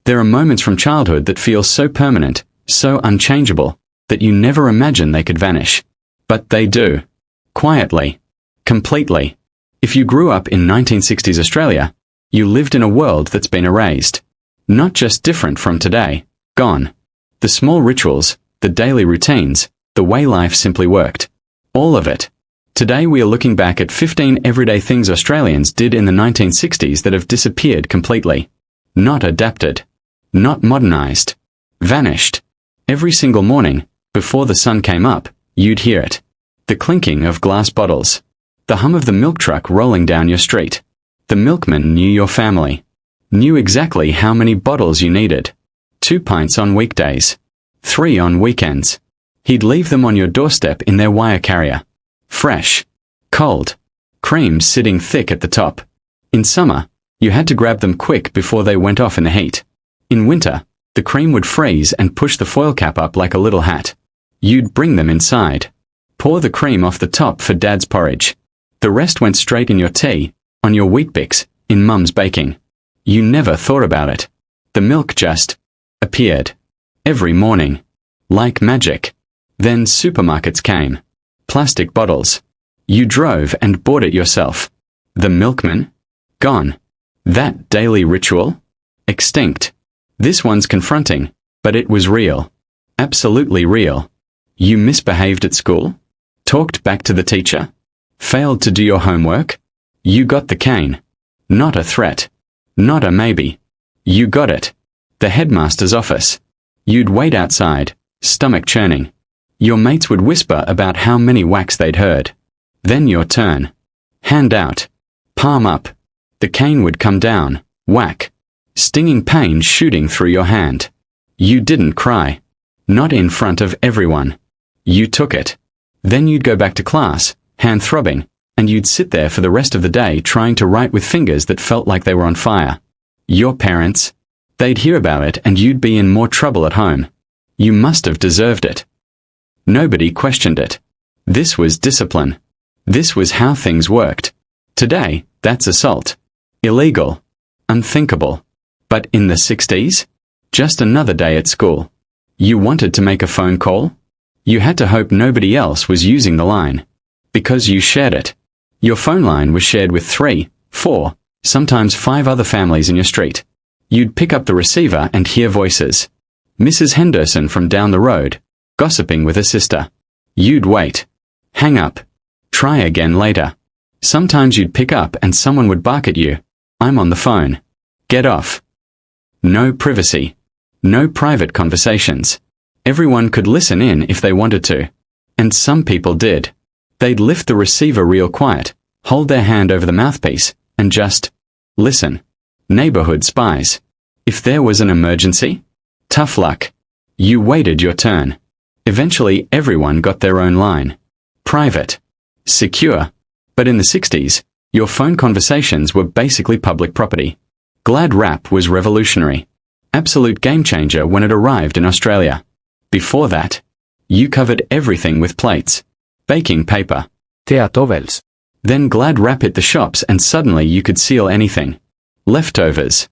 There are moments from childhood that feel so permanent, so unchangeable, that you never imagine they could vanish. But they do. Quietly. Completely. If you grew up in 1960s Australia, you lived in a world that's been erased. Not just different from today, gone. The small rituals, the daily routines, the way life simply worked. All of it. Today we are looking back at 15 everyday things Australians did in the 1960s that have disappeared completely. Not adapted. Not modernized. Vanished. Every single morning, before the sun came up, you'd hear it. The clinking of glass bottles. The hum of the milk truck rolling down your street. The milkman knew your family. Knew exactly how many bottles you needed. 2 pints on weekdays. 3 on weekends. He'd leave them on your doorstep in their wire carrier. Fresh. Cold. Creams sitting thick at the top. In summer, you had to grab them quick before they went off in the heat. In winter, the cream would freeze and push the foil cap up like a little hat. You'd bring them inside. Pour the cream off the top for Dad's porridge. The rest went straight in your tea, on your Weet-Bix, in Mum's baking. You never thought about it. The milk just appeared. Every morning. Like magic. Then supermarkets came. Plastic bottles. You drove and bought it yourself. The milkman? Gone. That daily ritual? Extinct. This one's confronting, but it was real. Absolutely real. You misbehaved at school? Talked back to the teacher? Failed to do your homework? You got the cane. Not a threat. Not a maybe. You got it. The headmaster's office. You'd wait outside, stomach churning. Your mates would whisper about how many whacks they'd heard. Then your turn. Hand out. Palm up. The cane would come down. Whack. Stinging pain shooting through your hand. You didn't cry. Not in front of everyone. You took it. Then you'd go back to class, hand throbbing, and you'd sit there for the rest of the day trying to write with fingers that felt like they were on fire. Your parents? They'd hear about it and you'd be in more trouble at home. You must have deserved it. Nobody questioned it. This was discipline. This was how things worked. Today, that's assault. Illegal. Unthinkable. But in the 60s? Just another day at school. You wanted to make a phone call? You had to hope nobody else was using the line. Because you shared it. Your phone line was shared with 3, 4, sometimes 5 other families in your street. You'd pick up the receiver and hear voices. Mrs. Henderson from down the road, gossiping with her sister. You'd wait. Hang up. Try again later. Sometimes you'd pick up and someone would bark at you. I'm on the phone. Get off. No privacy. No private conversations. Everyone could listen in if they wanted to. And some people did. They'd lift the receiver real quiet, hold their hand over the mouthpiece, and just listen. Neighborhood spies. If there was an emergency? Tough luck. You waited your turn. Eventually everyone got their own line. Private. Secure. But in the 60s, your phone conversations were basically public property. Glad wrap was revolutionary. Absolute game changer when it arrived in Australia. Before that, you covered everything with plates. Baking paper. Teatovels. Then Glad wrap hit the shops and suddenly you could seal anything. Leftovers.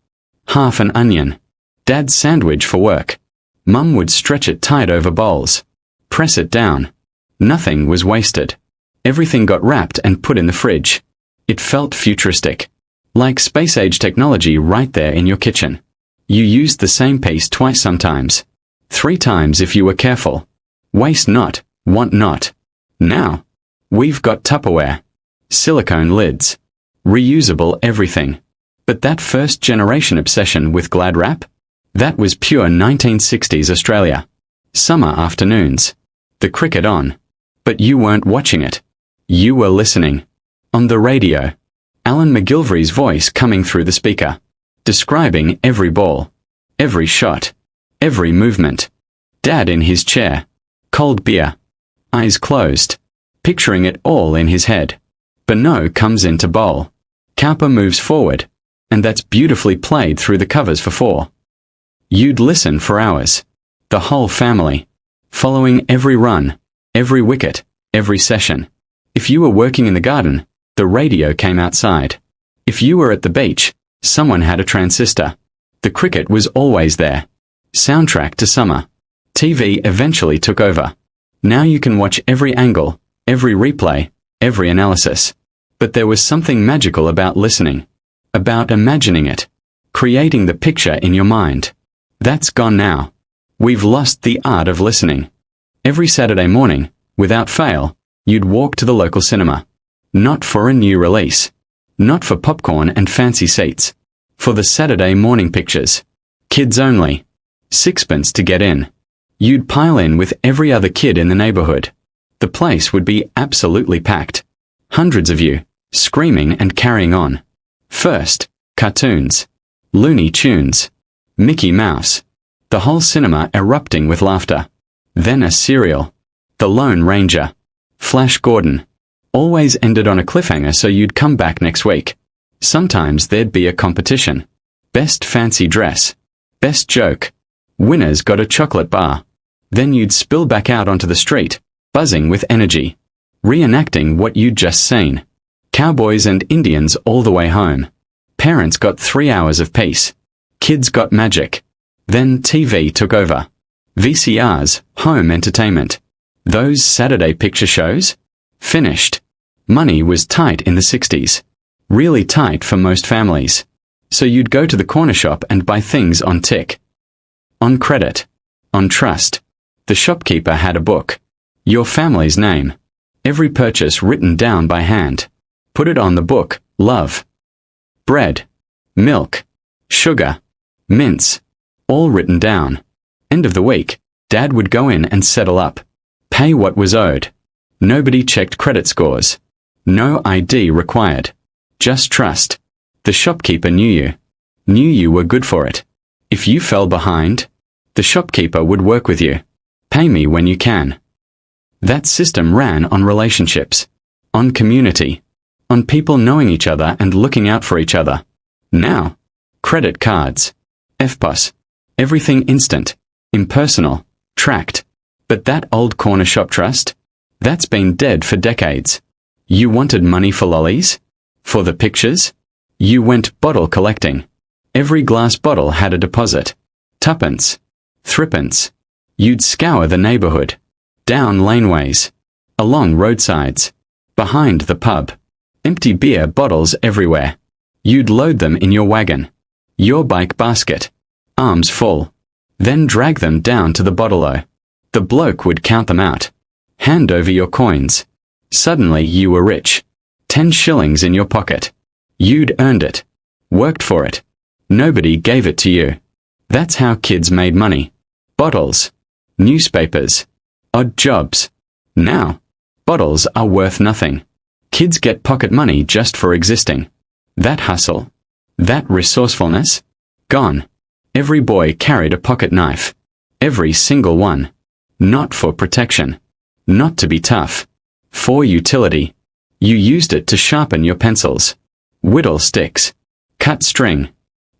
Half an onion. Dad's sandwich for work. Mum would stretch it tight over bowls. Press it down. Nothing was wasted. Everything got wrapped and put in the fridge. It felt futuristic. Like space-age technology right there in your kitchen. You used the same piece twice sometimes. 3 times if you were careful. Waste not, want not. Now, we've got Tupperware. Silicone lids. Reusable everything. But that first generation obsession with Glad wrap? That was pure 1960s Australia. Summer afternoons. The cricket on. But you weren't watching it. You were listening. On the radio. Alan McGilvery's voice coming through the speaker. Describing every ball. Every shot. Every movement. Dad in his chair. Cold beer. Eyes closed. Picturing it all in his head. Bonneau comes in to bowl. Cowper moves forward. And that's beautifully played through the covers for 4. You'd listen for hours. The whole family. Following every run. Every wicket. Every session. If you were working in the garden, the radio came outside. If you were at the beach, someone had a transistor. The cricket was always there. Soundtrack to summer. TV eventually took over. Now you can watch every angle, every replay, every analysis. But there was something magical about listening. About imagining it. Creating the picture in your mind. That's gone now. We've lost the art of listening. Every Saturday morning, without fail, you'd walk to the local cinema. Not for a new release. Not for popcorn and fancy seats. For the Saturday morning pictures. Kids only. Sixpence to get in. You'd pile in with every other kid in the neighborhood. The place would be absolutely packed. Hundreds of you, screaming and carrying on. First, cartoons. Looney Tunes. Mickey Mouse. The whole cinema erupting with laughter. Then a serial. The Lone Ranger. Flash Gordon. Always ended on a cliffhanger so you'd come back next week. Sometimes there'd be a competition. Best fancy dress. Best joke. Winners got a chocolate bar. Then you'd spill back out onto the street, buzzing with energy. Reenacting what you'd just seen. Cowboys and Indians all the way home. Parents got 3 hours of peace. Kids got magic. Then TV took over. VCRs, home entertainment. Those Saturday picture shows? Finished. Money was tight in the 60s. Really tight for most families. So you'd go to the corner shop and buy things on tick. On credit. On trust. The shopkeeper had a book. Your family's name. Every purchase written down by hand. Put it on the book, love. Bread. Milk. Sugar. Mince. All written down. End of the week, Dad would go in and settle up. Pay what was owed. Nobody checked credit scores. No ID required. Just trust. The shopkeeper knew you. Knew you were good for it. If you fell behind, the shopkeeper would work with you. Pay me when you can. That system ran on relationships. On community. On people knowing each other and looking out for each other. Now, credit cards. FPOS. Everything instant. Impersonal. Tracked. But that old corner shop trust? That's been dead for decades. You wanted money for lollies? For the pictures? You went bottle collecting. Every glass bottle had a deposit. Tuppence. Threepence. You'd scour the neighborhood. Down laneways. Along roadsides. Behind the pub. Empty beer bottles everywhere. You'd load them in your wagon. Your bike basket. Arms full. Then drag them down to the bottle-o. The bloke would count them out. Hand over your coins. Suddenly you were rich. 10 shillings in your pocket. You'd earned it. Worked for it. Nobody gave it to you. That's how kids made money. Bottles. Newspapers. Odd jobs. Now, bottles are worth nothing. Kids get pocket money just for existing. That hustle. That resourcefulness. Gone. Every boy carried a pocket knife. Every single one. Not for protection. Not to be tough. For utility. You used it to sharpen your pencils. Whittle sticks. Cut string.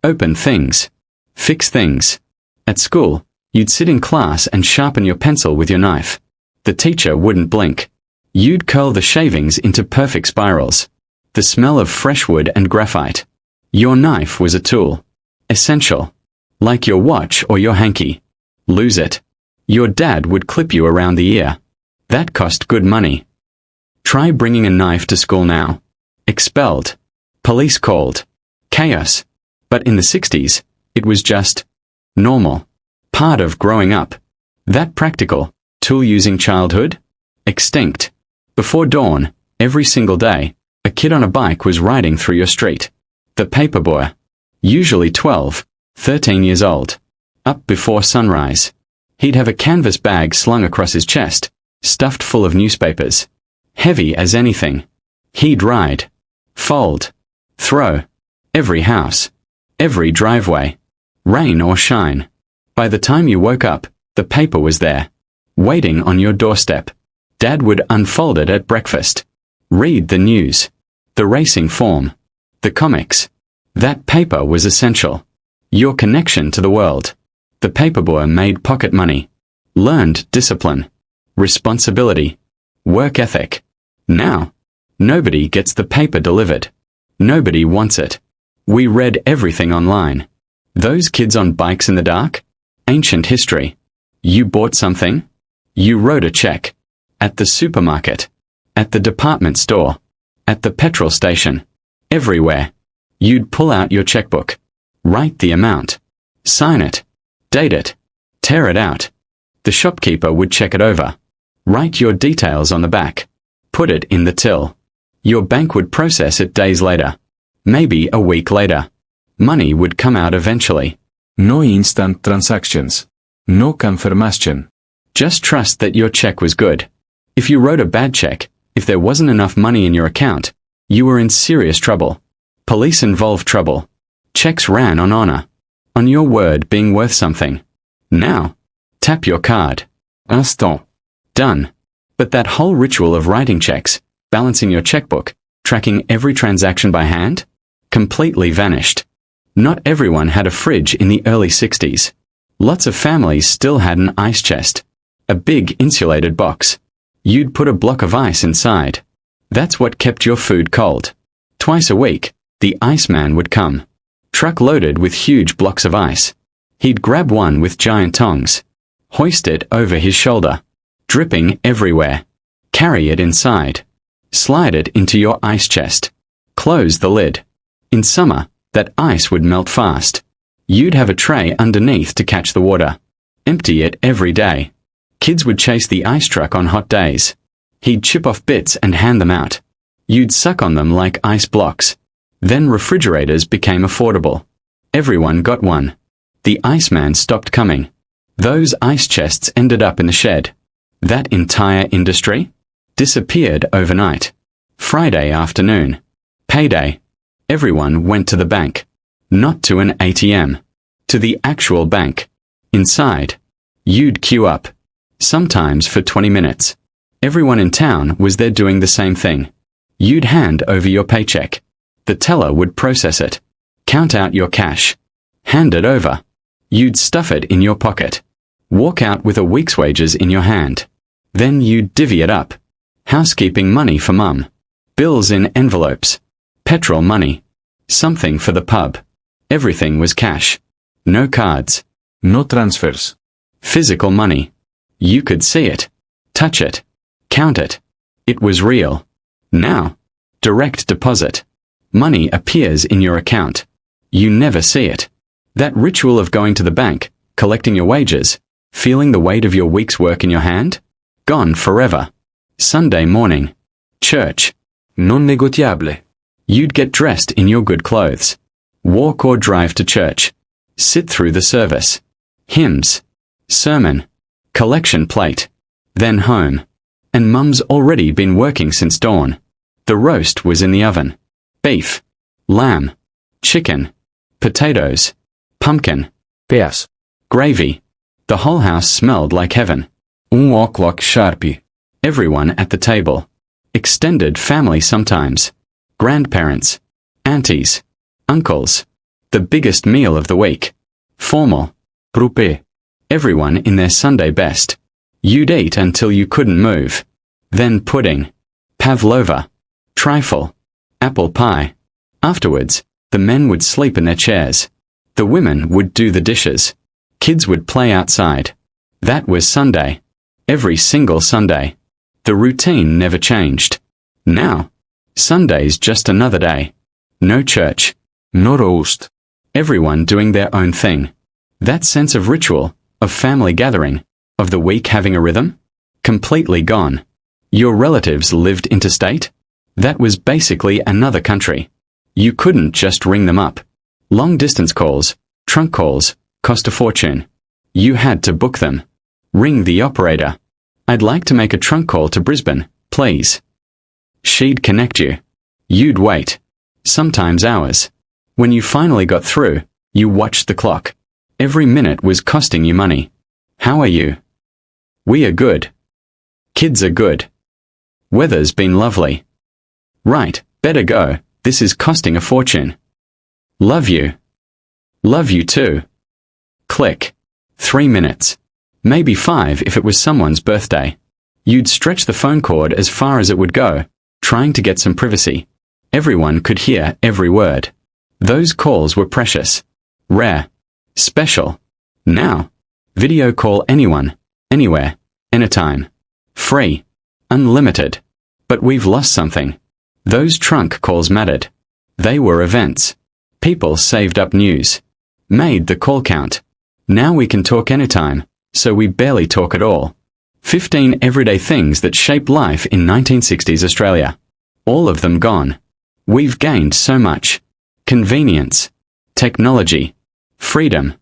Open things. Fix things. At school, you'd sit in class and sharpen your pencil with your knife. The teacher wouldn't blink. You'd curl the shavings into perfect spirals. The smell of fresh wood and graphite. Your knife was a tool. Essential. Like your watch or your hanky. Lose it. Your dad would clip you around the ear. That cost good money. Try bringing a knife to school now. Expelled. Police called. Chaos. But in the 60s, it was just normal. Part of growing up. That practical, tool-using childhood? Extinct. Before dawn, every single day, a kid on a bike was riding through your street. The paperboy. Usually 12, 13 years old. Up before sunrise. He'd have a canvas bag slung across his chest, stuffed full of newspapers. Heavy as anything. He'd ride. Fold. Throw. Every house. Every driveway. Rain or shine. By the time you woke up, the paper was there. Waiting on your doorstep. Dad would unfold it at breakfast. Read the news. The racing form. The comics. That paper was essential. Your connection to the world. The paperboy made pocket money. Learned discipline. Responsibility. Work ethic. Now, nobody gets the paper delivered. Nobody wants it. We read everything online. Those kids on bikes in the dark? Ancient history. You bought something? You wrote a check. At the supermarket. At the department store. At the petrol station. Everywhere. You'd pull out your checkbook. Write the amount. Sign it. Date it. Tear it out. The shopkeeper would check it over. Write your details on the back. Put it in the till. Your bank would process it days later. Maybe a week later. Money would come out eventually. No instant transactions. No confirmation. Just trust that your check was good. If you wrote a bad check, if there wasn't enough money in your account, you were in serious trouble. Police-involved trouble. Checks ran on honor. On your word being worth something. Now, tap your card. Instant. Done. But that whole ritual of writing checks, balancing your checkbook, tracking every transaction by hand, completely vanished. Not everyone had a fridge in the early 60s. Lots of families still had an ice chest. A big insulated box. You'd put a block of ice inside. That's what kept your food cold. Twice a week, the iceman would come. Truck loaded with huge blocks of ice. He'd grab one with giant tongs. Hoist it over his shoulder. Dripping everywhere. Carry it inside. Slide it into your ice chest. Close the lid. In summer, that ice would melt fast. You'd have a tray underneath to catch the water. Empty it every day. Kids would chase the ice truck on hot days. He'd chip off bits and hand them out. You'd suck on them like ice blocks. Then refrigerators became affordable. Everyone got one. The iceman stopped coming. Those ice chests ended up in the shed. That entire industry disappeared overnight. Friday afternoon. Payday. Everyone went to the bank. Not to an ATM. To the actual bank. Inside. You'd queue up. Sometimes for 20 minutes. Everyone in town was there doing the same thing. You'd hand over your paycheck. The teller would process it. Count out your cash. Hand it over. You'd stuff it in your pocket. Walk out with a week's wages in your hand. Then you'd divvy it up. Housekeeping money for mum. Bills in envelopes. Petrol money. Something for the pub. Everything was cash. No cards. No transfers. Physical money. You could see it. Touch it. Count it. It was real. Now, direct deposit. Money appears in your account. You never see it. That ritual of going to the bank, collecting your wages, feeling the weight of your week's work in your hand? Gone forever. Sunday morning. Church. Non negotiable. You'd get dressed in your good clothes. Walk or drive to church. Sit through the service. Hymns. Sermon. Collection plate. Then home. And mum's already been working since dawn. The roast was in the oven. Beef. Lamb. Chicken. Potatoes. Pumpkin. Peas. Gravy. The whole house smelled like heaven. O'clock Sharpie. Everyone at the table. Extended family sometimes. Grandparents. Aunties. Uncles. The biggest meal of the week. Formal. Proupé. Everyone in their Sunday best. You'd eat until you couldn't move. Then pudding. Pavlova. Trifle. Apple pie. Afterwards, the men would sleep in their chairs. The women would do the dishes. Kids would play outside. That was Sunday. Every single Sunday. The routine never changed. Now, Sunday's just another day. No church. No roast. Everyone doing their own thing. That sense of ritual, of family gathering, of the week having a rhythm? Completely gone. Your relatives lived interstate? That was basically another country. You couldn't just ring them up. Long-distance calls, trunk calls, cost a fortune. You had to book them. Ring the operator. I'd like to make a trunk call to Brisbane, please. She'd connect you. You'd wait. Sometimes hours. When you finally got through, you watched the clock. Every minute was costing you money. How are you? We are good. Kids are good. Weather's been lovely. Right, better go, this is costing a fortune. Love you. Love you too. Click. 3 minutes. Maybe 5 if it was someone's birthday. You'd stretch the phone cord as far as it would go, trying to get some privacy. Everyone could hear every word. Those calls were precious. Rare. Special. Now, video call anyone, anywhere, anytime. Free. Unlimited. But we've lost something. Those trunk calls mattered. They were events. People saved up news. Made the call count. Now we can talk anytime, so we barely talk at all. 15 everyday things that shaped life in 1960s Australia. All of them gone. We've gained so much. Convenience. Technology. Freedom.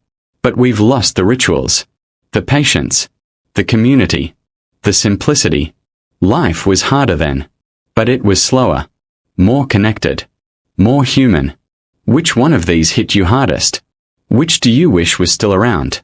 But we've lost the rituals. The patience. The community. The simplicity. Life was harder then. But it was slower. More connected. More human. Which one of these hit you hardest? Which do you wish was still around?